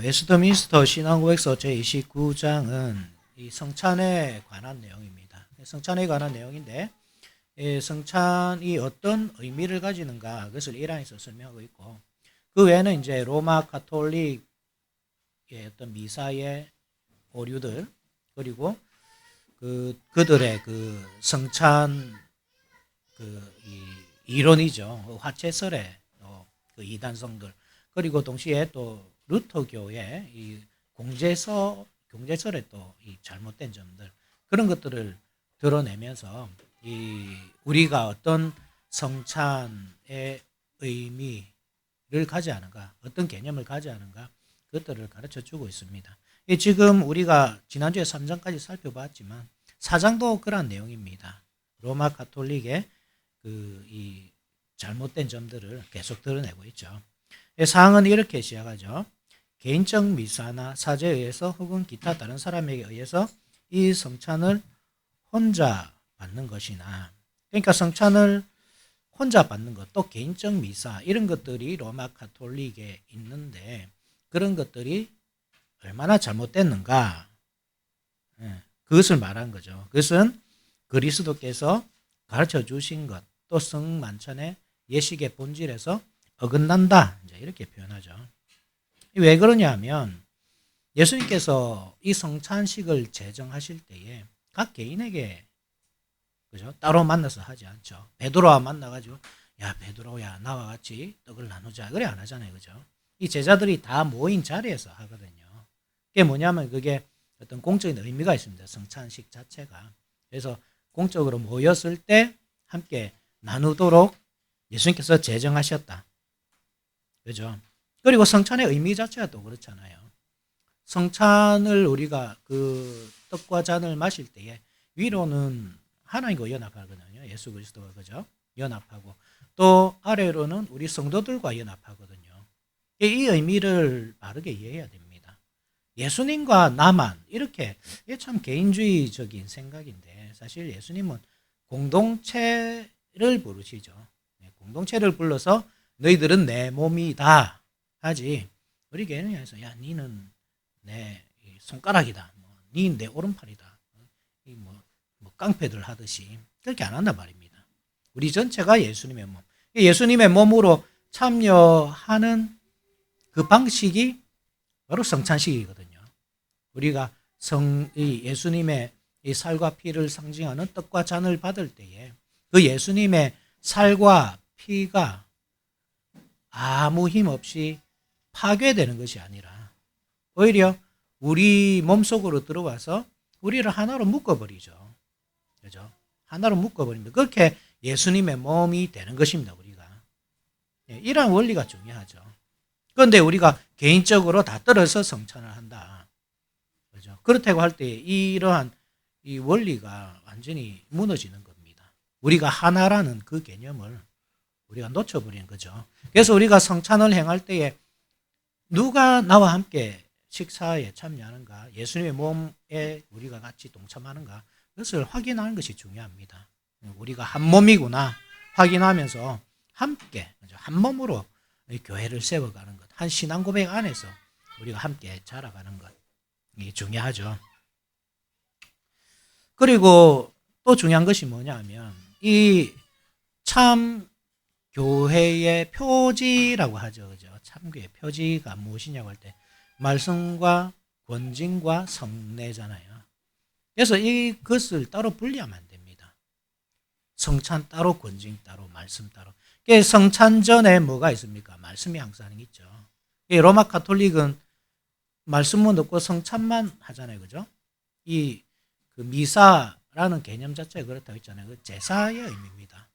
웨스트민스터 신앙고백서 제29장은 이 성찬에 관한 내용입니다. 성찬에 관한 내용인데 성찬이 어떤 의미를 가지는가 그것을 1항에서 설명하고 있고 그 외에는 이제 로마 가톨릭의 어떤 미사의 오류들 그리고 그들의 그 성찬 이론이죠. 화채설의 그 이단성들 그리고 동시에 또 루터교의 이 공제설의 또 이 잘못된 점들 그런 것들을 드러내면서 우리가 어떤 성찬의 의미를 가져야하는가 어떤 개념을 가져야하는가 그것들을 가르쳐 주고 있습니다. 지금 우리가 지난주에 3장까지 살펴봤지만 4장도 그런 내용입니다. 로마 가톨릭의 이 잘못된 점들을 계속 드러내고 있죠. 사항은 이렇게 시작하죠. 개인적 미사나 사제에 의해서 혹은 기타 다른 사람에게 의해서 이 성찬을 혼자 받는 것이나 그러니까 성찬을 혼자 받는 것, 또 개인적 미사 이런 것들이 로마 가톨릭에 있는데 그런 것들이 얼마나 잘못됐는가 그것을 말한 거죠. 그것은 그리스도께서 가르쳐 주신 것, 또 성만찬의 예식의 본질에서 어긋난다 이렇게 표현하죠. 왜 그러냐 하면 예수님께서 이 성찬식을 제정하실 때에 각 개인에게 그죠? 따로 만나서 하지 않죠. 베드로와 만나가지고 야 베드로야 나와 같이 떡을 나누자 그래 안 하잖아요. 그죠? 이 제자들이 다 모인 자리에서 하거든요. 그게 뭐냐면 그게 어떤 공적인 의미가 있습니다. 성찬식 자체가. 그래서 공적으로 모였을 때 함께 나누도록 예수님께서 제정하셨다. 그죠? 그리고 성찬의 의미 자체가 또 그렇잖아요. 성찬을 우리가 그 떡과 잔을 마실 때에 위로는 하나님과 연합하거든요. 예수 그리스도가 그죠? 연합하고 또 아래로는 우리 성도들과 연합하거든요. 이 의미를 바르게 이해해야 됩니다. 예수님과 나만 이렇게 이게 참 개인주의적인 생각인데 사실 예수님은 공동체를 부르시죠. 공동체를 불러서 너희들은 내 몸이다 하지 우리 개인에서 야 니는 내 손가락이다 니는 내 오른팔이다 뭐 깡패들 하듯이 그렇게 안 한단 말입니다. 우리 전체가 예수님의 몸 예수님의 몸으로 참여하는 그 방식이 바로 성찬식이거든요. 우리가 예수님의 이 살과 피를 상징하는 떡과 잔을 받을 때에 그 예수님의 살과 피가 아무 힘 없이 파괴되는 것이 아니라 오히려 우리 몸속으로 들어와서 우리를 하나로 묶어버리죠. 그죠? 하나로 묶어버립니다. 그렇게 예수님의 몸이 되는 것입니다. 우리가. 이러한 원리가 중요하죠. 그런데 우리가 개인적으로 다 떨어져 성찬을 한다. 그죠? 그렇다고 할 때 이러한 이 원리가 완전히 무너지는 겁니다. 우리가 하나라는 그 개념을 우리가 놓쳐버리는 거죠. 그래서 우리가 성찬을 행할 때에 누가 나와 함께 식사에 참여하는가, 예수님의 몸에 우리가 같이 동참하는가, 그것을 확인하는 것이 중요합니다. 우리가 한 몸이구나 확인하면서 함께 한 몸으로 교회를 세워가는 것, 한 신앙 고백 안에서 우리가 함께 자라가는 것이 중요하죠. 그리고 또 중요한 것이 뭐냐 하면 이 참 교회의 표지라고 하죠. 그죠? 참교의 표지가 무엇이냐고 할 때 말씀과 권징과 성례잖아요. 그래서 이것을 따로 분리하면 안 됩니다. 성찬 따로 권징 따로 말씀 따로. 성찬 전에 뭐가 있습니까? 말씀이 항상 있죠. 로마 가톨릭은 말씀은 없고 성찬만 하잖아요. 그죠? 그 미사라는 개념 자체가 그렇다고 했잖아요. 그 제사의 의미입니다.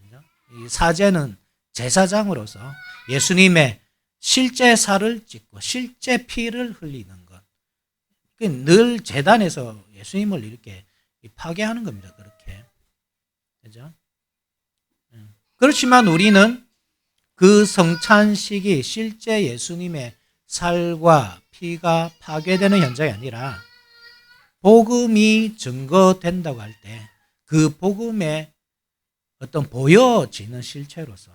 그죠? 이 사제는 제사장으로서 예수님의 실제 살을 찢고 실제 피를 흘리는 것. 늘 제단에서 예수님을 이렇게 파괴하는 겁니다. 그렇게. 그죠? 그렇지만 우리는 그 성찬식이 실제 예수님의 살과 피가 파괴되는 현장이 아니라 복음이 증거된다고 할 때 그 복음의 어떤 보여지는 실체로서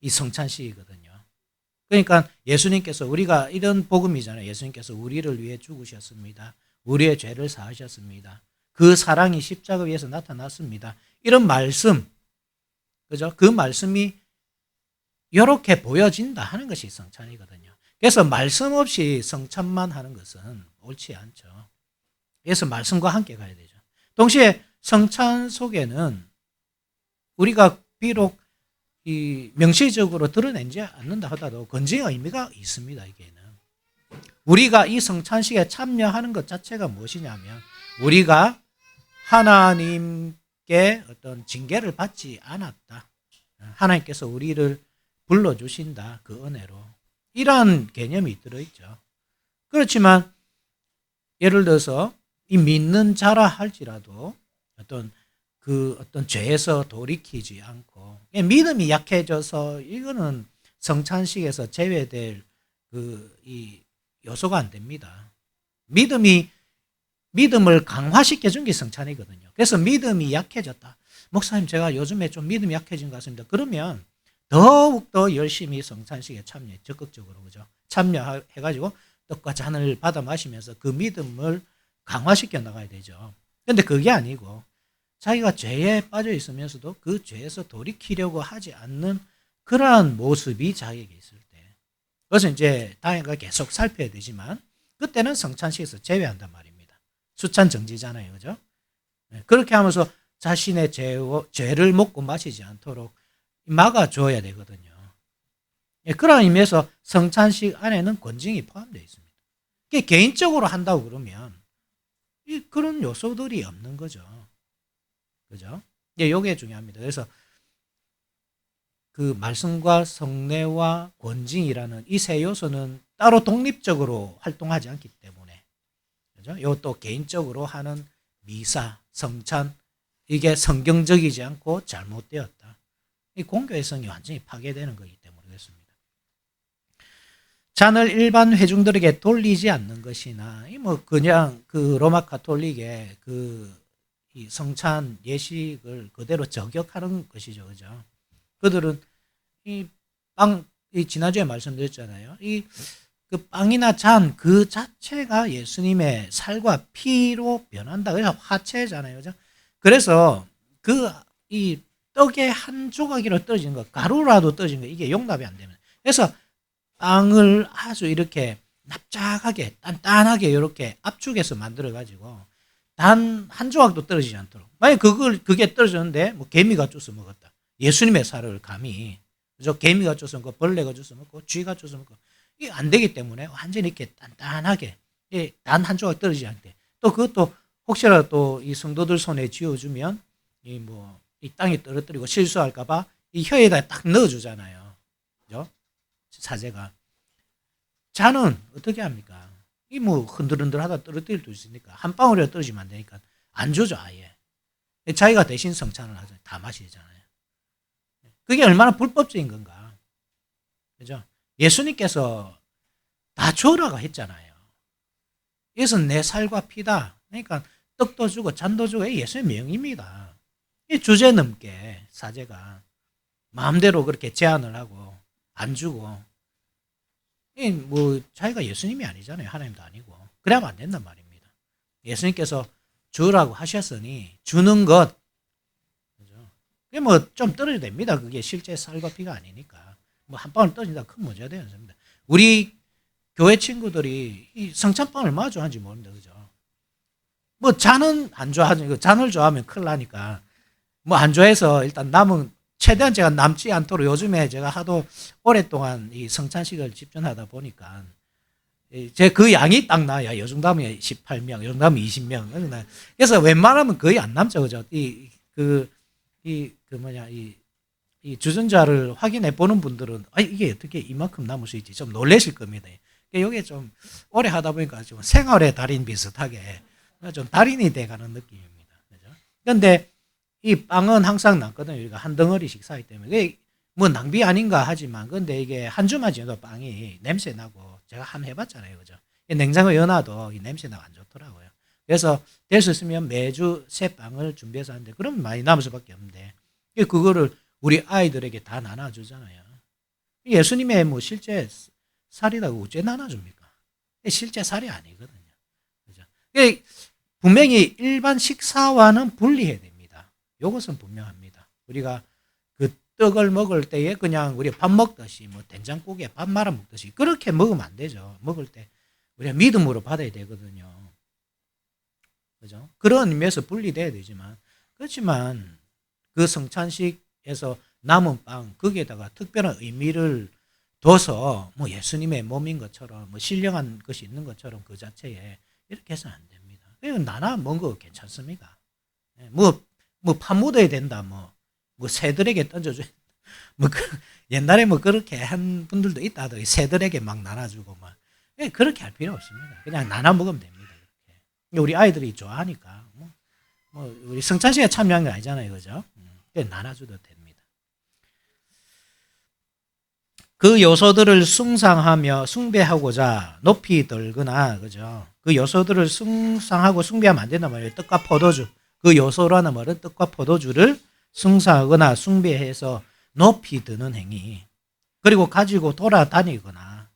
이 성찬식이거든요. 그러니까 예수님께서 우리가 이런 복음이잖아요. 예수님께서 우리를 위해 죽으셨습니다. 우리의 죄를 사하셨습니다. 그 사랑이 십자가 위에서 나타났습니다. 이런 말씀, 그죠? 그 말씀이 이렇게 보여진다 하는 것이 성찬이거든요. 그래서 말씀 없이 성찬만 하는 것은 옳지 않죠. 그래서 말씀과 함께 가야 되죠. 동시에 성찬 속에는 우리가 비록 이 명시적으로 드러내지 않는다 하더라도 건징의 의미가 있습니다. 이게는 우리가 이 성찬식에 참여하는 것 자체가 무엇이냐면 우리가 하나님께 어떤 징계를 받지 않았다. 하나님께서 우리를 불러주신다. 그 은혜로. 이러한 개념이 들어있죠. 그렇지만 예를 들어서 이 믿는 자라 할지라도 어떤 죄에서 돌이키지 않고 믿음이 약해져서 이거는 성찬식에서 제외될 이 요소가 안 됩니다. 믿음을 강화시켜 준 게 성찬이거든요. 그래서 믿음이 약해졌다. 목사님 제가 요즘에 좀 믿음이 약해진 것 같습니다. 그러면 더욱더 열심히 성찬식에 참여해 적극적으로 그죠? 참여해가지고 떡과 잔을 받아 마시면서 그 믿음을 강화시켜 나가야 되죠. 그런데 그게 아니고 자기가 죄에 빠져 있으면서도 그 죄에서 돌이키려고 하지 않는 그러한 모습이 자기에게 있을 때 그것은 이제 다행히 계속 살펴야 되지만 그때는 성찬식에서 제외한단 말입니다. 수찬 정지잖아요. 그죠? 그렇게 하면서 자신의 죄를 먹고 마시지 않도록 막아줘야 되거든요. 그런 의미에서 성찬식 안에는 권징이 포함되어 있습니다. 개인적으로 한다고 그러면 그런 요소들이 없는 거죠. 그죠? 이게 중요합니다. 그래서 그 말씀과 성례와 권징이라는 이 세 요소는 따로 독립적으로 활동하지 않기 때문에 그죠? 이것도 개인적으로 하는 미사, 성찬 이게 성경적이지 않고 잘못되었다. 이 공교회성이 완전히 파괴되는 거기 때문에 그렇습니다. 잔을 일반 회중들에게 돌리지 않는 것이나 그냥 그 로마 가톨릭의 이 성찬 예식을 그대로 저격하는 것이죠. 그죠? 그들은 이 지난주에 말씀드렸잖아요. 그 빵이나 잔 그 자체가 예수님의 살과 피로 변한다. 그래서 화채잖아요. 그죠? 그래서 이 떡의 한 조각이라도 떨어지는 거, 가루라도 떨어지는 거, 이게 용납이 안 되면. 그래서 빵을 아주 이렇게 납작하게, 단단하게 이렇게 압축해서 만들어가지고, 단 한 조각도 떨어지지 않도록. 만약 그게 떨어졌는데, 개미가 쫓아 먹었다. 예수님의 살을 감히, 그죠? 개미가 쫓아 먹고, 벌레가 쫓아 먹고, 쥐가 쫓아 먹고, 이게 안 되기 때문에 완전히 이렇게 단단하게, 단 한 조각 떨어지지 않게. 또 그것도 혹시라도 또 이 성도들 손에 쥐어주면, 이 땅에 떨어뜨리고 실수할까봐 이 혀에다 딱 넣어주잖아요. 그죠? 사제가. 잔은 어떻게 합니까? 흔들흔들하다 떨어뜨릴 수 있으니까 한 방울이라도 떨어지면 안 되니까 안 주죠 아예. 자기가 대신 성찬을 하죠. 다 마시잖아요. 그게 얼마나 불법적인 건가. 그죠? 예수님께서 다 줘라고 했잖아요. 이것은 내 살과 피다. 그러니까 떡도 주고 잔도 주고 예수의 명입니다. 이 주제 넘게 사제가 마음대로 그렇게 제안을 하고 안 주고 자기가 예수님이 아니잖아요. 하나님도 아니고. 그러면 안 된단 말입니다. 예수님께서 주라고 하셨으니 주는 것. 그죠? 그게 좀 떨어져야 됩니다. 그게 실제 살과 피가 아니니까. 한 방울 떨어진다 큰 문제가 되는 겁니다. 우리 교회 친구들이 이 성찬빵을 얼마나 좋아하는지 모릅니다. 그죠? 잔은 안 좋아하죠. 잔을 좋아하면 큰일 나니까. 안 좋아해서 일단 최대한 제가 남지 않도록 요즘에 제가 하도 오랫동안 이 성찬식을 집전하다 보니까 제 그 양이 딱 나야. 요즘다음에 18명, 요즘다음에 20명. 그래서 웬만하면 거의 안 남죠. 그죠? 이 주전자를 확인해 보는 분들은 이게 어떻게 이만큼 남을 수 있지? 좀 놀라실 겁니다. 이게 좀 오래 하다 보니까 좀 생활의 달인 비슷하게 좀 달인이 돼가는 느낌입니다. 그죠? 그런데 이 빵은 항상 남거든요. 우리가 한 덩어리씩 사기 때문에. 그게 낭비 아닌가 하지만, 근데 이게 한 주만 지나도 빵이 냄새 나고, 제가 한번 해봤잖아요. 그죠? 냉장고에 넣어놔도 이 냄새 나고 안 좋더라고요. 그래서 될 수 있으면 매주 새 빵을 준비해서 하는데, 그럼 많이 남을 수밖에 없는데, 그거를 우리 아이들에게 다 나눠주잖아요. 예수님의 뭐 실제 살이라고 어째 나눠줍니까? 실제 살이 아니거든요. 그죠? 분명히 일반 식사와는 분리해야 됩니다. 이것은 분명합니다. 우리가 그 떡을 먹을 때에 그냥 우리 밥 먹듯이 뭐 된장국에 밥 말아 먹듯이 그렇게 먹으면 안 되죠. 먹을 때 우리가 믿음으로 받아야 되거든요. 그죠? 그런 의미에서 분리돼야 되지만, 그렇지만 그 성찬식에서 남은 빵 거기에다가 특별한 의미를 둬서 뭐 예수님의 몸인 것처럼 뭐 신령한 것이 있는 것처럼 그 자체에 이렇게 해서는 안 됩니다. 이건 나눠 먹은 거 괜찮습니다. 뭐 파 묻어야 된다, 뭐 새들에게 던져줘야 뭐 옛날에 뭐 그렇게 한 분들도 있다 하더라고요. 새들에게 막 나눠주고 막. 그렇게 할 필요 없습니다. 그냥 나눠 먹으면 됩니다. 그렇게. 우리 아이들이 좋아하니까 뭐 우리 성찬식에 참여한 게 아니잖아요, 그죠? 나눠줘도 됩니다. 그 요소들을 숭상하며 숭배하고자 높이 들거나, 그죠? 그 요소들을 숭상하고 숭배하면 안 된단 말이에요. 떡과 포도주. 그 요소라는 말은 떡과 포도주를 숭상하거나 숭배해서 높이 드는 행위. 그리고 가지고 돌아다니거나,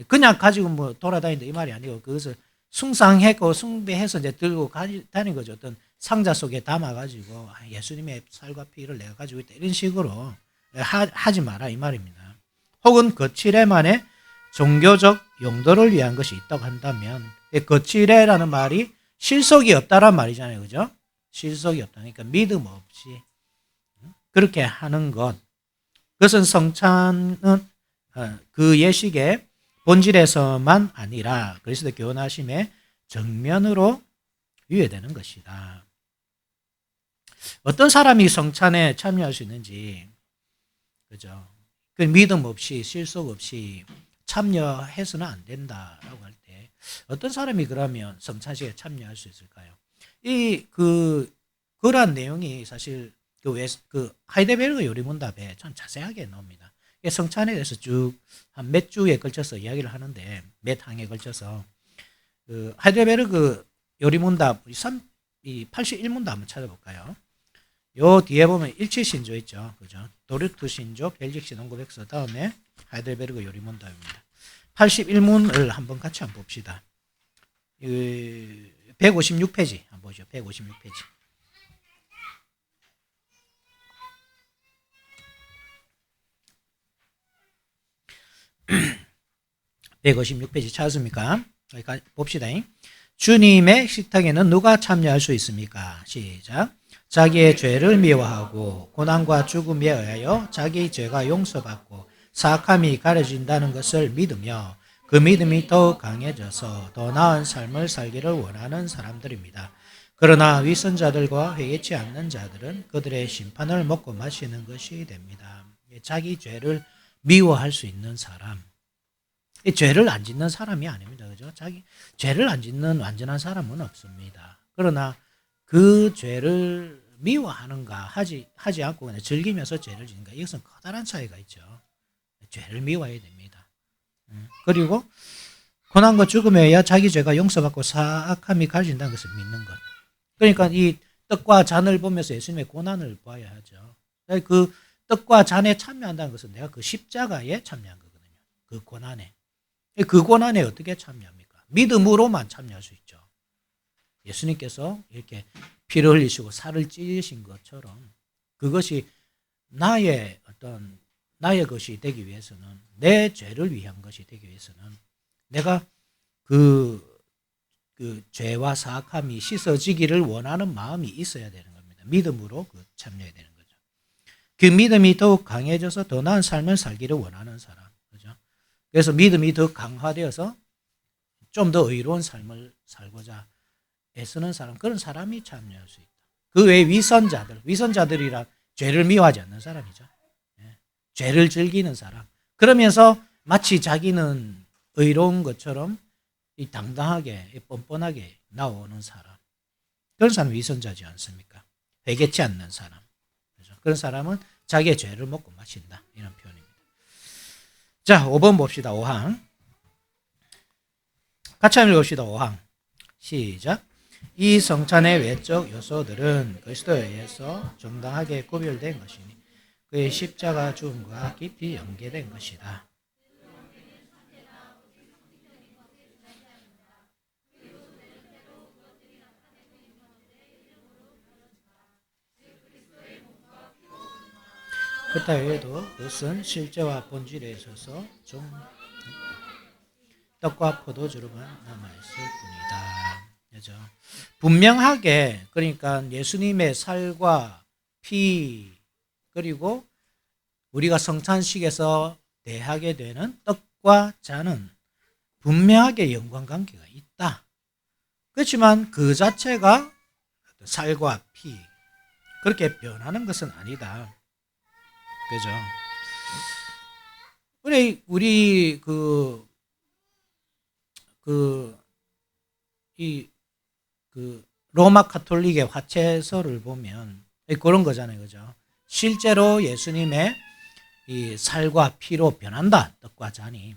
그냥 가지고 뭐 돌아다닌다 이 말이 아니고, 그것을 숭상했고 숭배해서 이제 들고 다니는 거죠. 어떤 상자 속에 담아가지고 예수님의 살과 피를 내가 가지고 있다, 이런 식으로 하지 마라 이 말입니다. 혹은 거칠애만의 종교적 용도를 위한 것이 있다고 한다면, 거칠애라는 말이 실속이 없다란 말이잖아요, 그죠? 실속이 없다. 그러니까 믿음 없이 그렇게 하는 것. 그것은 성찬은 그 예식의 본질에서만 아니라 그리스도 교훈하심의 정면으로 유예되는 것이다. 어떤 사람이 성찬에 참여할 수 있는지, 그죠? 그 믿음 없이 실속 없이 참여해서는 안 된다라고 할 때 어떤 사람이 그러면 성찬식에 참여할 수 있을까요? 그러한 내용이 사실 그 하이델베르그 요리문답에 참 자세하게 나옵니다. 성찬에 대해서 쭉 한 몇 주에 걸쳐서 이야기를 하는데, 몇 항에 걸쳐서 그 하이델베르그 요리문답 이 81문답 한번 찾아볼까요? 요 뒤에 보면 일치신조 있죠, 그죠? 도르트 신조, 벨직 신원고백서 다음에 하이델베르그 요리문답입니다. 81문을 한번 같이 한번 봅시다. 156페이지 한번 보죠. 156페이지. 156페이지 찾았습니까? 여기까지 봅시다. 주님의 식탁에는 누가 참여할 수 있습니까? 시작. 자기의 죄를 미워하고 고난과 죽음에 의하여 자기의 죄가 용서받고 사악함이 가려진다는 것을 믿으며 그 믿음이 더욱 강해져서 더 나은 삶을 살기를 원하는 사람들입니다. 그러나 위선자들과 회개치 않는 자들은 그들의 심판을 먹고 마시는 것이 됩니다. 자기 죄를 미워할 수 있는 사람, 죄를 안 짓는 사람이 아닙니다. 그죠? 자기 죄를 안 짓는 완전한 사람은 없습니다. 그러나 그 죄를 미워하는가 하지 않고 그냥 즐기면서 죄를 짓는가, 이것은 커다란 차이가 있죠. 죄를 미워해야 됩니다. 그리고 고난과 죽음에 의해 자기 죄가 용서받고 사악함이 가려진다는 것을 믿는 것. 그러니까 이 떡과 잔을 보면서 예수님의 고난을 봐야 하죠. 그 떡과 잔에 참여한다는 것은 내가 그 십자가에 참여한 거거든요. 그 고난에. 그 고난에 어떻게 참여합니까? 믿음으로만 참여할 수 있죠. 예수님께서 이렇게 피를 흘리시고 살을 찢으신 것처럼 그것이 나의 것이 되기 위해서는, 내 죄를 위한 것이 되기 위해서는 내가 그 죄와 사악함이 씻어지기를 원하는 마음이 있어야 되는 겁니다. 믿음으로 참여해야 되는 거죠. 그 믿음이 더욱 강해져서 더 나은 삶을 살기를 원하는 사람, 그죠? 그래서 믿음이 더 강화되어서 좀 더 의로운 삶을 살고자 애쓰는 사람, 그런 사람이 참여할 수 있다. 그 외에 위선자들이란 죄를 미워하지 않는 사람이죠. 죄를 즐기는 사람. 그러면서 마치 자기는 의로운 것처럼 당당하게 뻔뻔하게 나오는 사람. 그런 사람은 위선자지 않습니까? 회개치 않는 사람. 그렇죠? 그런 사람은 자기의 죄를 먹고 마신다, 이런 표현입니다. 자, 5번 봅시다. 5항. 같이 한번 읽읍시다. 5항. 시작. 이 성찬의 외적 요소들은 그리스도에 의해서 정당하게 구별된 것이니 그의 십자가 죽음과 깊이 연계된 것이다. 그렇다 해도 그것은 실제와 본질에 있어서 좀 떡과 포도주로만 남아있을 뿐이다. 그죠? 분명하게 그러니까 예수님의 살과 피 그리고 우리가 성찬식에서 대하게 되는 떡과 잔은 분명하게 연관관계가 있다. 그렇지만 그 자체가 살과 피 그렇게 변하는 것은 아니다. 그죠? 우리 로마 카톨릭의 화채서를 보면 그런 거잖아요. 그죠? 실제로 예수님의 이 살과 피로 변한다. 떡과 잔이.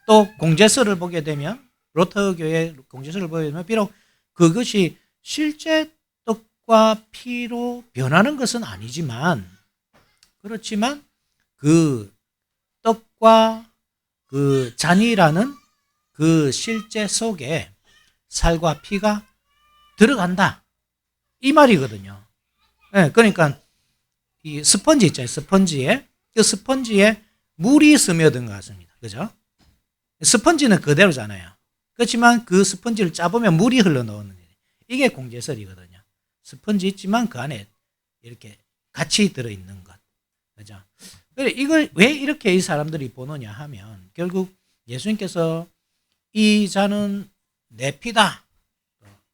또 공제서를 보게 되면 로터 교회 공제서를 보게 되면 비록 그것이 실제 떡과 피로 변하는 것은 아니지만 그렇지만 그 떡과 그 잔이라는 그 실제 속에 살과 피가 들어간다. 이 말이거든요. 네, 그러니까 이 스펀지 있잖아요. 그 스펀지에 물이 스며든 것 같습니다. 그죠? 스펀지는 그대로잖아요. 그렇지만 그 스펀지를 짜보면 물이 흘러나오는 이게 공제설이거든요. 스펀지 있지만 그 안에 이렇게 같이 들어있는 것. 그죠? 이걸 왜 이렇게 이 사람들이 보느냐 하면 결국 예수님께서 이 잔은 내 피다.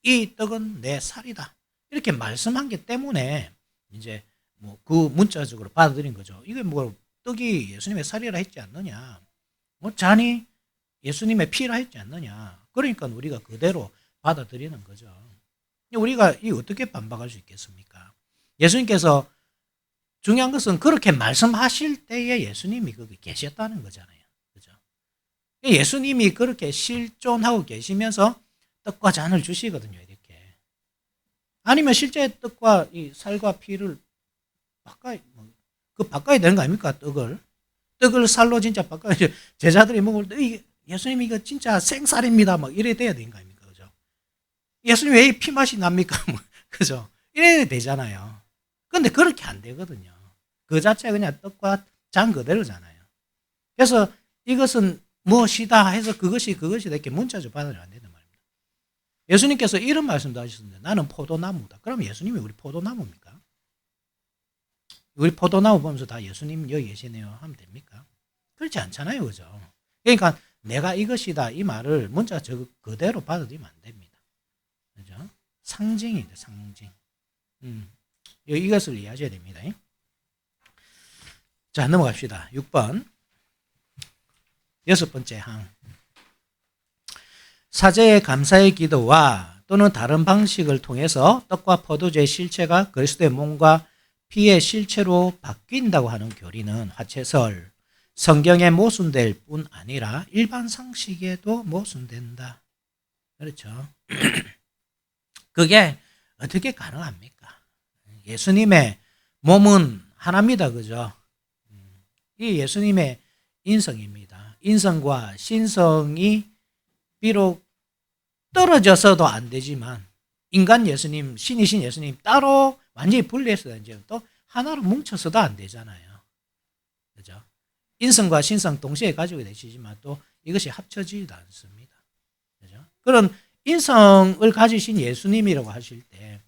이 떡은 내 살이다. 이렇게 말씀한 게 때문에 이제 뭐 그 문자적으로 받아들인 거죠. 이게 뭐 떡이 예수님의 살이라 했지 않느냐. 뭐 잔이 예수님의 피라 했지 않느냐. 그러니까 우리가 그대로 받아들이는 거죠. 우리가 이 어떻게 반박할 수 있겠습니까? 예수님께서 중요한 것은 그렇게 말씀하실 때에 예수님이 거기 계셨다는 거잖아요. 그죠? 예수님이 그렇게 실존하고 계시면서 떡과 잔을 주시거든요. 이렇게. 아니면 실제 떡과 이 살과 피를 바꿔야 되는 거 아닙니까? 떡을 살로 진짜 바꿔야 제자들이 먹을 때 예수님 이거 진짜 생살입니다. 막 이래 돼야 되는 거 아닙니까? 그죠? 예수님 왜 피 맛이 납니까? 그죠? 이래야 되잖아요. 근데 그렇게 안 되거든요. 그 자체가 그냥 떡과 잔 그대로잖아요. 그래서 이것은 무엇이다 해서 그것이 이렇게 문자적으로 받아들이면 안 된단 말입니다. 예수님께서 이런 말씀도 하셨는데 나는 포도나무다. 그럼 예수님이 우리 포도나무입니까? 우리 포도나무 보면서 다 예수님 여기 계시네요 하면 됩니까? 그렇지 않잖아요. 그죠? 그러니까 내가 이것이다 이 말을 문자 그대로 받아들이면 안 됩니다. 그죠? 상징이죠. 상징. 이것을 이해하셔야 됩니다. 자, 넘어갑시다. 6번. 여섯 번째 항. 사제의 감사의 기도와 또는 다른 방식을 통해서 떡과 포도주의 실체가 그리스도의 몸과 피의 실체로 바뀐다고 하는 교리는 화채설, 성경에 모순될 뿐 아니라 일반 상식에도 모순된다. 그렇죠. 그게 어떻게 가능합니까? 예수님의 몸은 하나입니다. 그죠? 이 예수님의 인성입니다. 인성과 신성이 비록 떨어져서도 안 되지만 인간 예수님, 신이신 예수님 따로 완전히 분리해서 이제 또 하나로 뭉쳐서도 안 되잖아요. 그죠? 인성과 신성 동시에 가지고 계시지만 또 이것이 합쳐지지도 않습니다. 그죠? 그런 인성을 가지신 예수님이라고 하실 때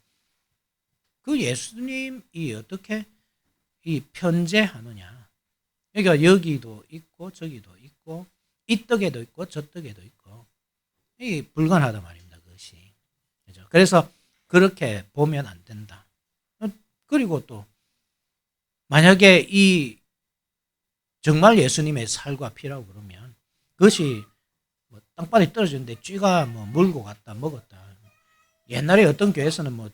그 예수님이 어떻게 이 편재하느냐. 그러니까 여기도 있고 저기도 있고 이 떡에도 있고 저 떡에도 있고 이게 불가능하단 말입니다. 그것이. 그죠? 그래서 그렇게 보면 안 된다. 그리고 또 만약에 이 정말 예수님의 살과 피라고 그러면 그것이 뭐 땅바닥에 떨어졌는데 쥐가 뭐 물고 갔다 먹었다. 옛날에 어떤 교회에서는 뭐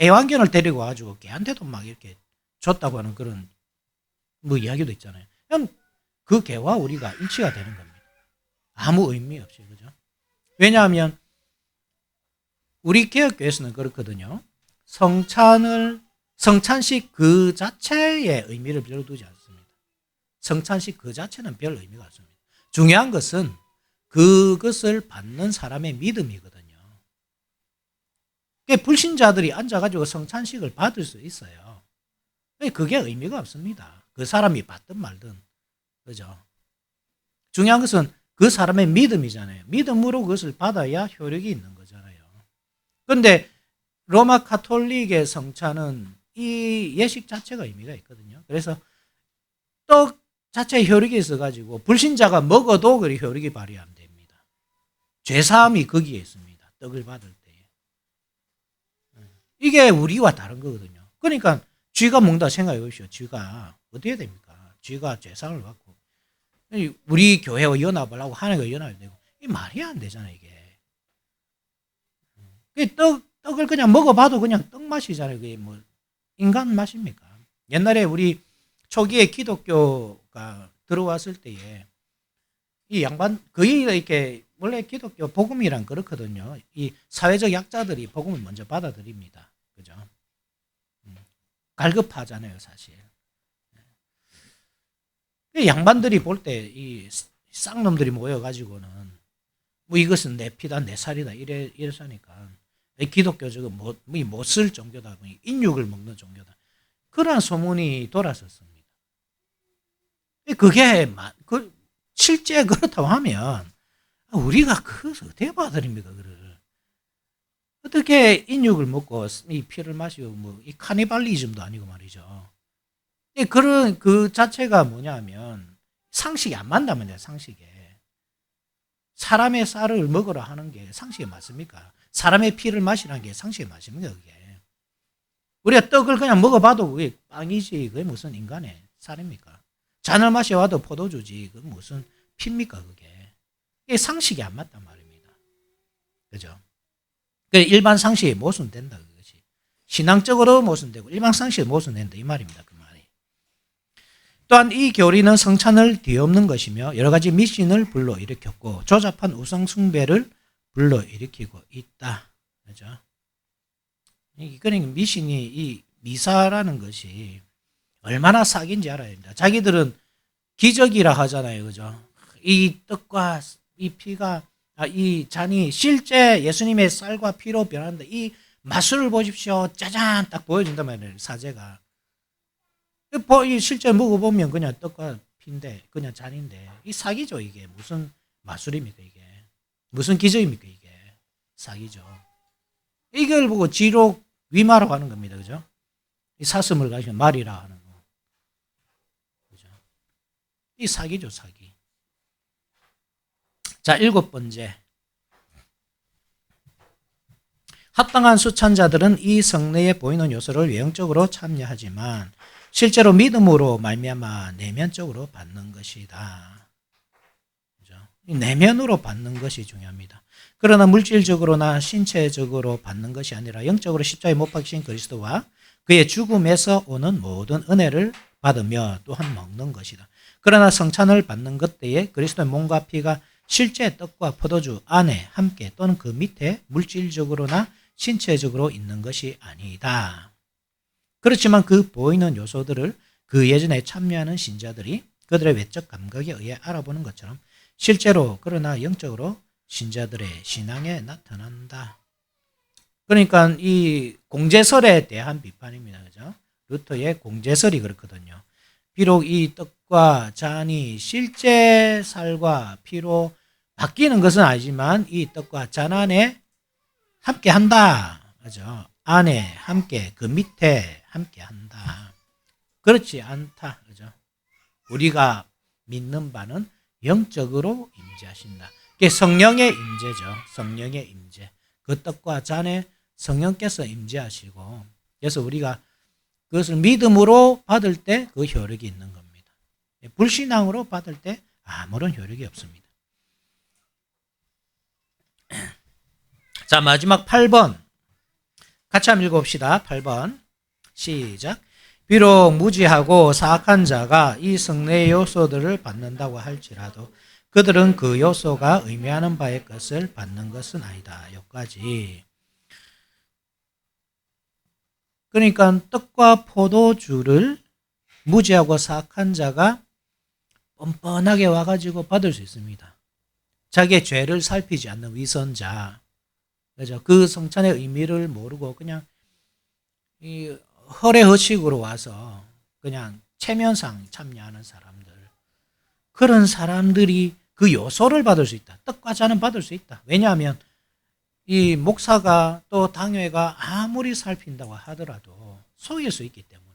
애완견을 데리고 와가지고 걔한테도 막 이렇게 줬다고 하는 그런 뭐 이야기도 있잖아요. 그럼 그 개와 우리가 일치가 되는 겁니다. 아무 의미 없이. 그죠? 왜냐하면 우리 개혁교회에서는 그렇거든요. 성찬을 성찬식 그 자체의 의미를 별로 두지 않습니다. 성찬식 그 자체는 별 의미가 없습니다. 중요한 것은 그것을 받는 사람의 믿음이거든요. 불신자들이 앉아가지고 성찬식을 받을 수 있어요. 그게 의미가 없습니다. 그 사람이 받든 말든. 그죠? 중요한 것은 그 사람의 믿음이잖아요. 믿음으로 그것을 받아야 효력이 있는 거잖아요. 그런데 로마 가톨릭의 성찬은 이 예식 자체가 의미가 있거든요. 그래서 떡 자체에 효력이 있어가지고 불신자가 먹어도 그 효력이 발휘 안 됩니다. 죄사함이 거기에 있습니다. 떡을 받을 때. 이게 우리와 다른 거거든요. 그러니까 쥐가 먹는다 생각해 보십시오. 쥐가 어떻게 됩니까? 쥐가 죄사함을 받고 우리 교회와 연합을 하고 하나님과 연합이 되고 이 말이 안 되잖아요. 이게 떡을 그냥 먹어봐도 그냥 떡 맛이잖아요. 그게 뭐 인간 맛입니까? 옛날에 우리 초기에 기독교가 들어왔을 때에 이 양반 거의 이렇게 원래 기독교 복음이란 그렇거든요. 이 사회적 약자들이 복음을 먼저 받아들입니다. 그죠? 갈급하잖아요, 사실. 양반들이 볼 때 이 쌍놈들이 모여가지고는 뭐 이것은 내 피다, 내 살이다 이래서니까 기독교적은 못 쓸 종교다, 인육을 먹는 종교다. 그런 소문이 돌았었습니다. 그게 실제 그렇다고 하면 우리가 그것을 어떻게 받아들입니까? 그를 어떻게 인육을 먹고 이 피를 마시고 뭐 이 카니발리즘도 아니고 말이죠. 그런 그 자체가 뭐냐면 상식이 안 맞다면 상식에 사람의 쌀을 먹으라 하는 게 상식에 맞습니까? 사람의 피를 마시라는 게 상식에 맞습니까? 그게 우리가 떡을 그냥 먹어봐도 그게 빵이지 그게 무슨 인간의 쌀입니까? 잔을 마셔와도 포도주지 그게 무슨 피입니까? 그게 상식이 안 맞단 말입니다. 그죠? 일반 상식에 모순된다 그것이. 신앙적으로 모순되고 일반 상식에 모순된다 이 말입니다. 그 말이. 또한 이 교리는 성찬을 뒤엎는 것이며 여러 가지 미신을 불러일으켰고 조잡한 우상 숭배를 불러일으키고 있다. 그죠? 그러니까 미신이 이 미사라는 것이 얼마나 사기인지 알아야 됩니다. 자기들은 기적이라 하잖아요. 그죠? 이 떡과 이 피가 이 잔이 실제 예수님의 쌀과 피로 변한다. 이 마술을 보십시오. 짜잔 딱 보여준단 말이에요. 사제가. 실제 먹어보면 그냥 떡과 피인데 그냥 잔인데 이 사기죠. 이게 무슨 마술입니까? 이게 무슨 기적입니까? 이게 사기죠. 이걸 보고 지록 위마라고 하는 겁니다. 그죠? 이 사슴을 가지고 말이라 하는 거. 그죠? 이 사기죠. 사기. 자, 7번째. 합당한 수찬자들은 이 성례에 보이는 요소를 외형적으로 참여하지만 실제로 믿음으로 말미암아 내면적으로 받는 것이다. 그죠? 내면으로 받는 것이 중요합니다. 그러나 물질적으로나 신체적으로 받는 것이 아니라 영적으로 십자가에 못 박히신 그리스도와 그의 죽음에서 오는 모든 은혜를 받으며 또한 먹는 것이다. 그러나 성찬을 받는 것 때에 그리스도의 몸과 피가 실제 떡과 포도주 안에 함께 또는 그 밑에 물질적으로나 신체적으로 있는 것이 아니다. 그렇지만 그 보이는 요소들을 그 예전에 참여하는 신자들이 그들의 외적 감각에 의해 알아보는 것처럼 실제로 그러나 영적으로 신자들의 신앙에 나타난다. 그러니까 이 공제설에 대한 비판입니다. 그죠? 루터의 공제설이 그렇거든요. 비록 이 떡과 잔이 실제 살과 피로 바뀌는 것은 아니지만 이 떡과 잔 안에 함께 한다. 그죠? 안에 함께 그 밑에 함께 한다. 그렇지 않다. 그죠? 우리가 믿는 바는 영적으로 임재하신다. 그게 성령의 임재죠. 성령의 임재. 그 떡과 잔에 성령께서 임재하시고 그래서 우리가 그것을 믿음으로 받을 때 그 효력이 있는 겁니다. 불신앙으로 받을 때 아무런 효력이 없습니다. 자, 마지막 8번. 같이 한번 읽어봅시다. 8번. 시작. 비록 무지하고 사악한 자가 이 성례의 요소들을 받는다고 할지라도 그들은 그 요소가 의미하는 바의 것을 받는 것은 아니다. 여기까지. 그러니까 떡과 포도주를 무지하고 사악한 자가 뻔뻔하게 와가지고 받을 수 있습니다. 자기의 죄를 살피지 않는 위선자, 그죠? 그 성찬의 의미를 모르고 그냥 이 허례허식으로 와서 그냥 체면상 참여하는 사람들, 그런 사람들이 그 요소를 받을 수 있다. 떡과 잔은 받을 수 있다. 왜냐하면 이 목사가 또 당회가 아무리 살핀다고 하더라도 속일 수 있기 때문에,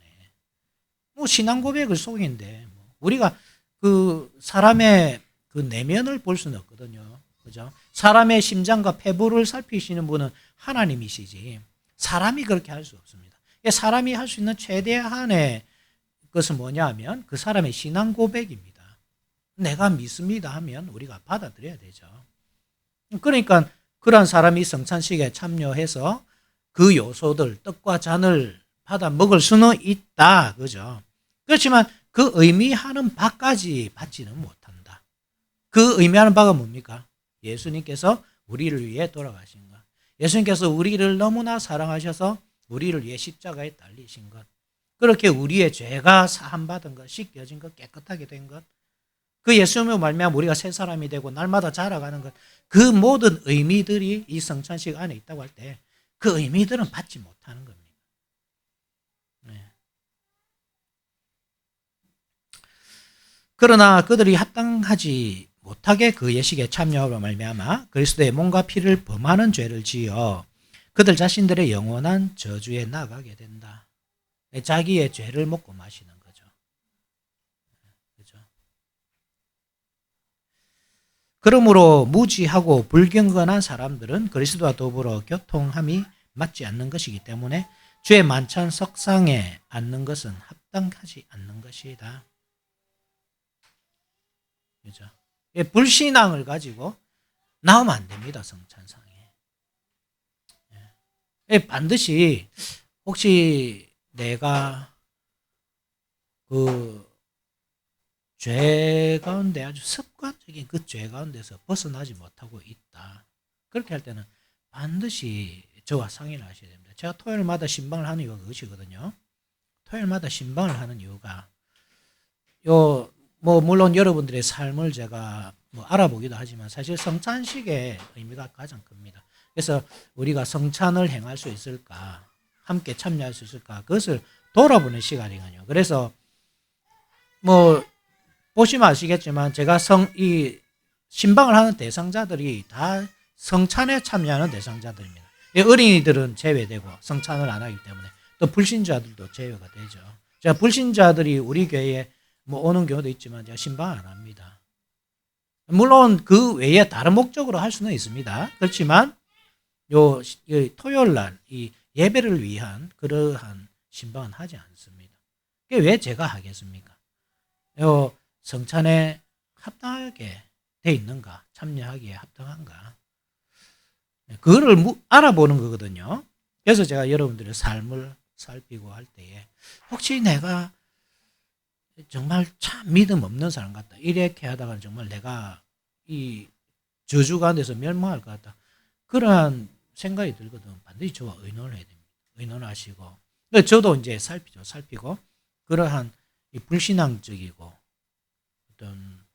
뭐 신앙 고백을 속인데 우리가 그 사람의 그 내면을 볼 수는 없거든요. 그죠? 사람의 심장과 폐부를 살피시는 분은 하나님이시지 사람이 그렇게 할 수 없습니다. 사람이 할 수 있는 최대한의 것은 뭐냐 하면 그 사람의 신앙 고백입니다. 내가 믿습니다 하면 우리가 받아들여야 되죠. 그러니까 그런 사람이 성찬식에 참여해서 그 요소들, 떡과 잔을 받아 먹을 수는 있다. 그죠? 그렇지만 그 의미하는 바까지 받지는 못한다. 그 의미하는 바가 뭡니까? 예수님께서 우리를 위해 돌아가신 것. 예수님께서 우리를 너무나 사랑하셔서 우리를 위해 십자가에 달리신 것. 그렇게 우리의 죄가 사함받은 것, 씻겨진 것, 깨끗하게 된 것. 그 예수님을 말미암아 우리가 새 사람이 되고 날마다 자라가는 것. 그 모든 의미들이 이 성찬식 안에 있다고 할 때 그 의미들은 받지 못하는 겁니다. 네. 그러나 그들이 합당하지 못하게 그 예식에 참여하로 말미암아 그리스도의 몸과 피를 범하는 죄를 지어 그들 자신들의 영원한 저주에 나가게 된다. 자기의 죄를 먹고 마시는 거죠. 그렇죠? 그러므로 무지하고 불경건한 사람들은 그리스도와 더불어 교통함이 맞지 않는 것이기 때문에 주의 만찬 석상에 앉는 것은 합당하지 않는 것이다. 그렇죠? 불신앙을 가지고 나오면 안 됩니다. 성찬상에. 반드시 혹시 내가 그 죄 가운데 아주 습관적인 그 죄 가운데서 벗어나지 못하고 있다. 그렇게 할 때는 반드시 저와 상의를 하셔야 됩니다. 제가 토요일마다 신방을 하는 이유가 그것이거든요. 토요일마다 신방을 하는 이유가 뭐 물론 여러분들의 삶을 제가 뭐 알아보기도 하지만 사실 성찬식의 의미가 가장 큽니다. 그래서 우리가 성찬을 행할 수 있을까, 함께 참여할 수 있을까, 그것을 돌아보는 시간이거든요. 그래서 뭐 보시면 아시겠지만 제가 이 신방을 하는 대상자들이 다 성찬에 참여하는 대상자들입니다. 어린이들은 제외되고 성찬을 안 하기 때문에 또 불신자들도 제외가 되죠. 제가 불신자들이 우리 교회에 뭐 오는 경우도 있지만 제가 신방을 안 합니다. 물론 그 외에 다른 목적으로 할 수는 있습니다. 그렇지만 토요일 날 이 예배를 위한 그러한 신방은 하지 않습니다. 그게 왜 제가 하겠습니까? 성찬에 합당하게 돼 있는가, 참여하기에 합당한가, 그거를 알아보는 거거든요. 그래서 제가 여러분들의 삶을 살피고 할 때에 혹시 내가 정말 참 믿음 없는 사람 같다, 이렇게 하다가 정말 내가 이 저주 가운데서 멸망할 것 같다, 그러한 생각이 들거든. 반드시 저와 의논을 해야 됩니다. 의논하시고, 저도 이제 살피고 그러한 이 불신앙적이고 어떤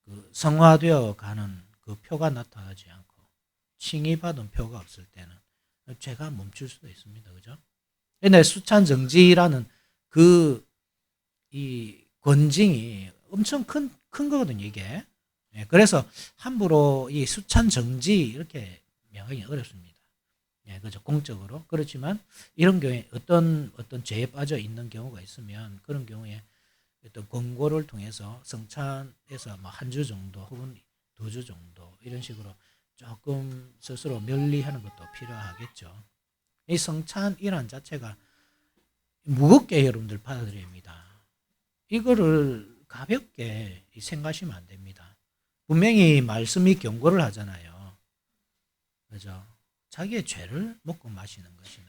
그 성화되어 가는 그 표가 나타나지 않고 칭의받은 표가 없을 때는 제가 멈출 수도 있습니다. 그죠? 근데 수찬 정지라는 이 권징이 엄청 큰 거거든요, 이게. 그래서 함부로 이 수찬 정지 이렇게 명하기 어렵습니다. 그죠? 공적으로. 그렇지만 이런 경우에 어떤 죄에 빠져 있는 경우가 있으면 그런 경우에 어떤 권고를 통해서 성찬에서 뭐 한 주 정도 혹은 2주 정도 이런 식으로 조금 스스로 면리하는 것도 필요하겠죠. 이 성찬이란 자체가 무겁게 여러분들 받아들여야 합니다. 이거를 가볍게 생각하시면 안 됩니다. 분명히 말씀이 경고를 하잖아요. 그죠? 자기의 죄를 먹고 마시는 것이네.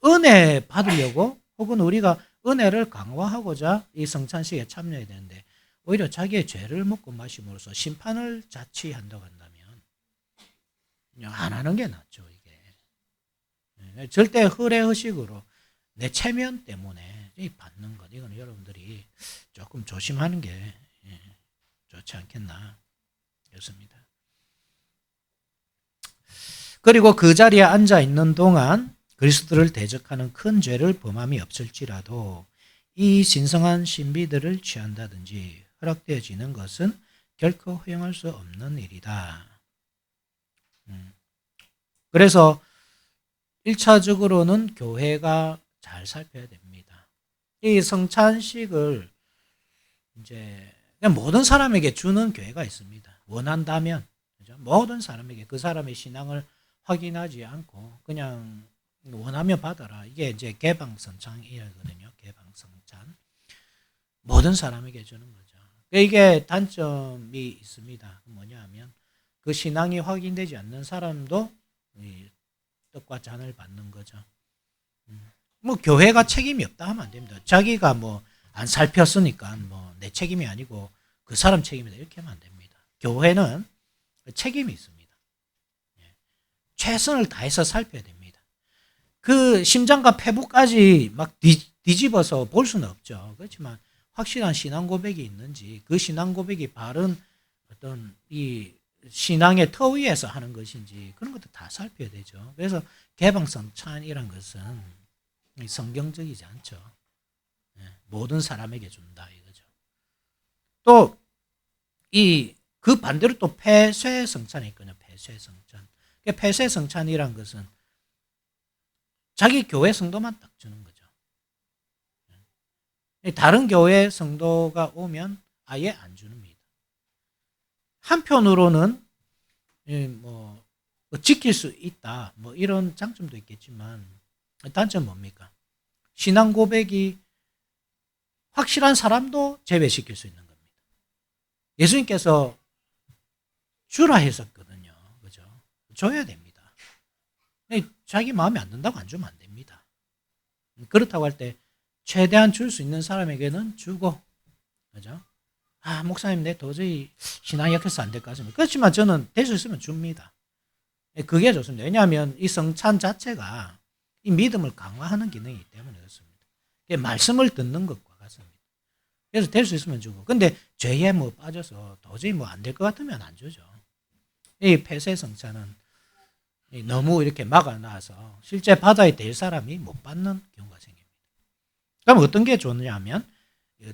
은혜 받으려고 혹은 우리가 은혜를 강화하고자 이 성찬식에 참여해야 되는데 오히려 자기의 죄를 먹고 마심으로써 심판을 자취한다고 한다면 안 하는 게 낫죠. 이게 절대 허례허식으로 내 체면 때문에 받는 것, 이건 여러분들이 조금 조심하는 게 좋지 않겠나 그렇습니다. 그리고 그 자리에 앉아 있는 동안 그리스도를 대적하는 큰 죄를 범함이 없을지라도 이 신성한 신비들을 취한다든지 허락되어지는 것은 결코 허용할 수 없는 일이다. 그래서 1차적으로는 교회가 잘 살펴야 됩니다. 이 성찬식을 이제 모든 사람에게 주는 교회가 있습니다. 원한다면 그죠? 모든 사람에게 그 사람의 신앙을 확인하지 않고 그냥 원하면 받아라. 이게 이제 개방성찬이거든요. 개방성찬. 모든 사람에게 주는 거죠. 이게 단점이 있습니다. 뭐냐 하면 그 신앙이 확인되지 않는 사람도 이 떡과 잔을 받는 거죠. 뭐 교회가 책임이 없다 하면 안 됩니다. 자기가 뭐 안 살폈으니까 뭐 내 책임이 아니고 그 사람 책임이다 이렇게 하면 안 됩니다. 교회는 책임이 있습니다. 최선을 다해서 살펴야 됩니다. 그 심장과 폐부까지 막 뒤집어서 볼 수는 없죠. 그렇지만 확실한 신앙 고백이 있는지 그 신앙 고백이 바른 어떤 이 신앙의 터 위에서 하는 것인지 그런 것도 다 살펴야 되죠. 그래서 개방성찬이란 것은 성경적이지 않죠. 모든 사람에게 준다 이거죠. 또 그 반대로 또 폐쇄성찬이 있거든요. 폐쇄성찬. 폐쇄성찬이란 것은 자기 교회 성도만 딱 주는 거죠. 다른 교회 성도가 오면 아예 안 줍니다. 한편으로는 뭐 지킬 수 있다 뭐 이런 장점도 있겠지만 단점 뭡니까? 신앙 고백이 확실한 사람도 제외시킬 수 있는 겁니다. 예수님께서 주라 했었거든요. 그죠? 줘야 됩니다. 자기 마음에 안 든다고 안 주면 안 됩니다. 그렇다고 할 때 최대한 줄 수 있는 사람에게는 주고, 그죠? 아, 목사님, 내 도저히 신앙이 약해서 안 될 것 같습니다. 그렇지만 저는 될 수 있으면 줍니다. 그게 좋습니다. 왜냐하면 이 성찬 자체가 이 믿음을 강화하는 기능이기 때문에 그렇습니다. 말씀을 듣는 것과 같습니다. 그래서 될 수 있으면 주고. 근데 죄에 뭐 빠져서 도저히 뭐 안 될 것 같으면 안 주죠. 이 폐쇄 성찬은 너무 이렇게 막아놔서 실제 받아야 될 사람이 못 받는 경우가 생깁니다. 그럼 어떤 게 좋느냐 하면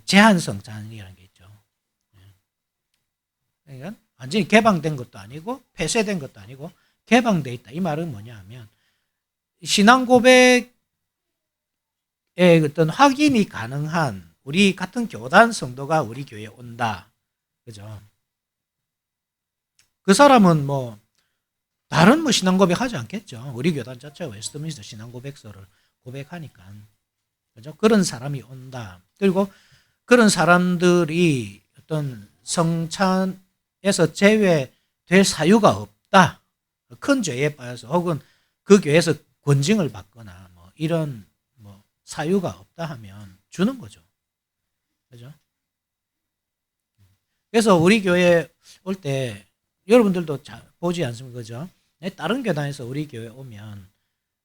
제한 성찬이라는 게 있죠. 그러니까 완전히 개방된 것도 아니고 폐쇄된 것도 아니고 개방되어 있다. 이 말은 뭐냐 하면 신앙 고백의 어떤 확인이 가능한 우리 같은 교단 성도가 우리 교회에 온다. 그죠? 그 사람은 뭐 다른 뭐 신앙 고백하지 않겠죠. 우리 교단 자체가 웨스트민스터 신앙 고백서를 고백하니까. 그죠? 그런 사람이 온다. 그리고 그런 사람들이 어떤 성찬에서 제외될 사유가 없다. 큰 죄에 빠져서 혹은 그 교회에서 권징을 받거나 뭐 이런 뭐 사유가 없다 하면 주는 거죠. 그죠? 그래서 우리 교회 올 때 여러분들도 보지 않습니까? 그죠? 다른 교단에서 우리 교회 오면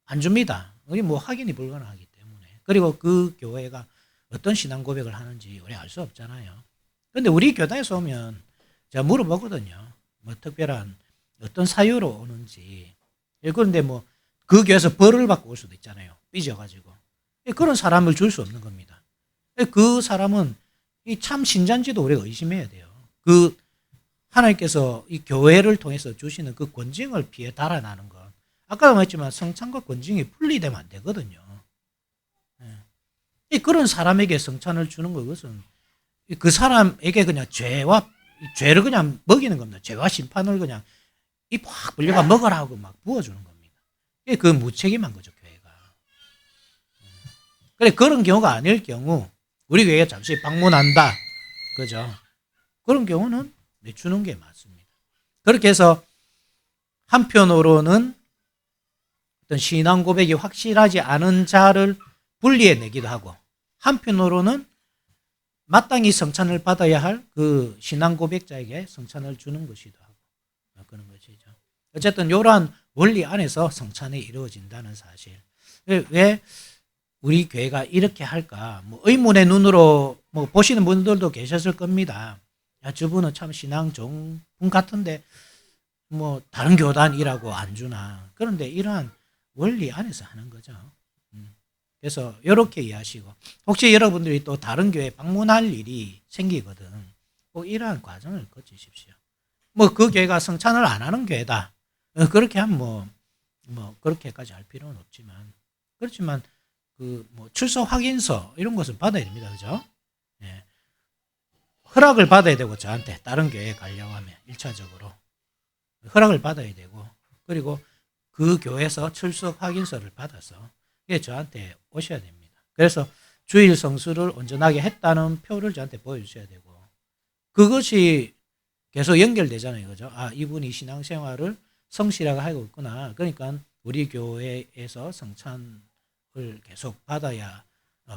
안 줍니다. 우리 뭐 확인이 불가능하기 때문에. 그리고 그 교회가 어떤 신앙 고백을 하는지 우리 알 수 없잖아요. 그런데 우리 교단에서 오면 제가 물어보거든요. 뭐 특별한 어떤 사유로 오는지. 그런데 뭐 그 교회에서 벌을 받고 올 수도 있잖아요. 삐져가지고. 그런 사람을 줄 수 없는 겁니다. 그 사람은 이 참 신자인지도 우리가 의심해야 돼요. 그 하나님께서 이 교회를 통해서 주시는 그 권징을 피해 달아나는 것. 아까도 말했지만 성찬과 권징이 분리되면 안 되거든요. 그런 사람에게 성찬을 주는 것은 그 사람에게 그냥 죄를 그냥 먹이는 겁니다. 죄와 심판을 그냥 입 확 벌려가 먹으라고 막 부어주는 겁니다. 그 무책임한 거죠, 교회가. 그래, 그런 경우가 아닐 경우, 우리 교회에 잠시 방문한다. 그죠? 그런 경우는 주는 게 맞습니다. 그렇게 해서 한편으로는 어떤 신앙 고백이 확실하지 않은 자를 분리해 내기도 하고, 한편으로는 마땅히 성찬을 받아야 할 그 신앙 고백자에게 성찬을 주는 것이기도 하고, 그런 것이죠. 어쨌든 이러한 원리 안에서 성찬이 이루어진다는 사실. 왜 우리 교회가 이렇게 할까? 뭐 의문의 눈으로 뭐 보시는 분들도 계셨을 겁니다. 야, 저분은 참 신앙 좋은 분 같은데 뭐 다른 교단이라고 안 주나. 그런데 이러한 원리 안에서 하는 거죠. 그래서 이렇게 이해하시고, 혹시 여러분들이 또 다른 교회 방문할 일이 생기거든. 꼭 이러한 과정을 거치십시오. 뭐 그 교회가 성찬을 안 하는 교회다. 그렇게 하면 뭐 그렇게까지 할 필요는 없지만, 그렇지만 그 뭐 출석 확인서 이런 것은 받아야 됩니다. 그죠? 예. 허락을 받아야 되고, 저한테 다른 교회에 가려고 하면 1차적으로 허락을 받아야 되고, 그리고 그 교회에서 출석 확인서를 받아서 이게 저한테 오셔야 됩니다. 그래서 주일 성수를 온전하게 했다는 표를 저한테 보여주셔야 되고, 그것이 계속 연결되잖아요. 그죠? 아, 이분이 신앙생활을 성실하게 하고 있구나. 그러니까 우리 교회에서 성찬을 계속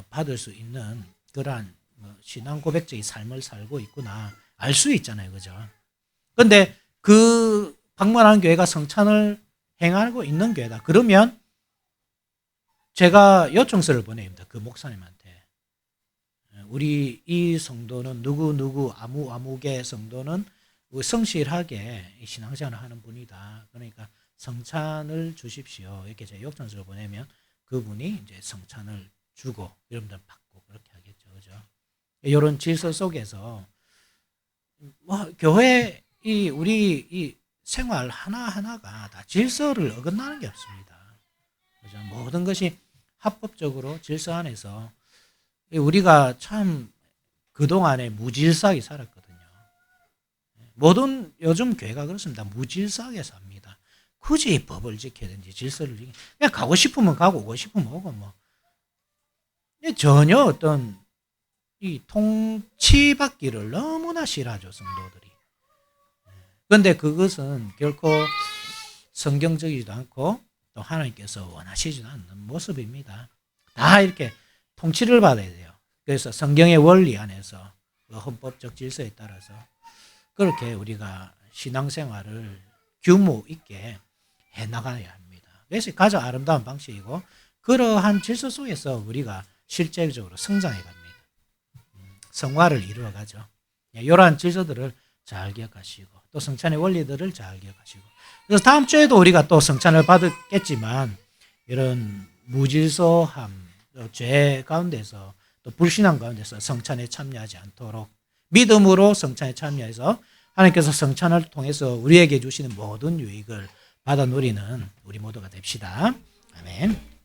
받을 수 있는 그러한 신앙 고백적인 삶을 살고 있구나. 알 수 있잖아요. 그죠? 근데 그 방문한 교회가 성찬을 행하고 있는 교회다. 그러면 제가 요청서를 보냅니다. 그 목사님한테. 우리 이 성도는 누구 아무개 성도는 성실하게 신앙생활을 하는 분이다. 그러니까 성찬을 주십시오. 이렇게 제가 요청서를 보내면 그분이 이제 성찬을 주고 여러분들 받고 그렇게 하겠죠. 그죠? 이런 질서 속에서 뭐 교회 우리 이 생활 하나하나가 다 질서를 어긋나는 게 없습니다. 그죠? 모든 것이 합법적으로 질서 안에서, 우리가 참 그동안에 무질서하게 살았거든요. 모든 요즘 교회가 그렇습니다. 무질서하게 삽니다. 굳이 법을 지켜야 되는지 질서를 지켜, 그냥 가고 싶으면 가고 오고 싶으면 오고 뭐 전혀 어떤 이 통치받기를 너무나 싫어하죠, 성도들이. 그런데 그것은 결코 성경적이지도 않고 또 하나님께서 원하시지도 않는 모습입니다. 다 이렇게 통치를 받아야 돼요. 그래서 성경의 원리 안에서 그 헌법적 질서에 따라서 그렇게 우리가 신앙생활을 규모 있게 해나가야 합니다. 그래서 가장 아름다운 방식이고, 그러한 질서 속에서 우리가 실제적으로 성장해 갑니다. 성화를 이루어가죠. 이러한 질서들을 잘 기억하시고, 또 성찬의 원리들을 잘 기억하시고, 그래서 다음 주에도 우리가 또 성찬을 받겠지만, 이런 무질서함, 죄 가운데서 또 불신앙 가운데서 성찬에 참여하지 않도록 믿음으로 성찬에 참여해서 하나님께서 성찬을 통해서 우리에게 주시는 모든 유익을 받아 누리는 우리 모두가 됩시다. 아멘.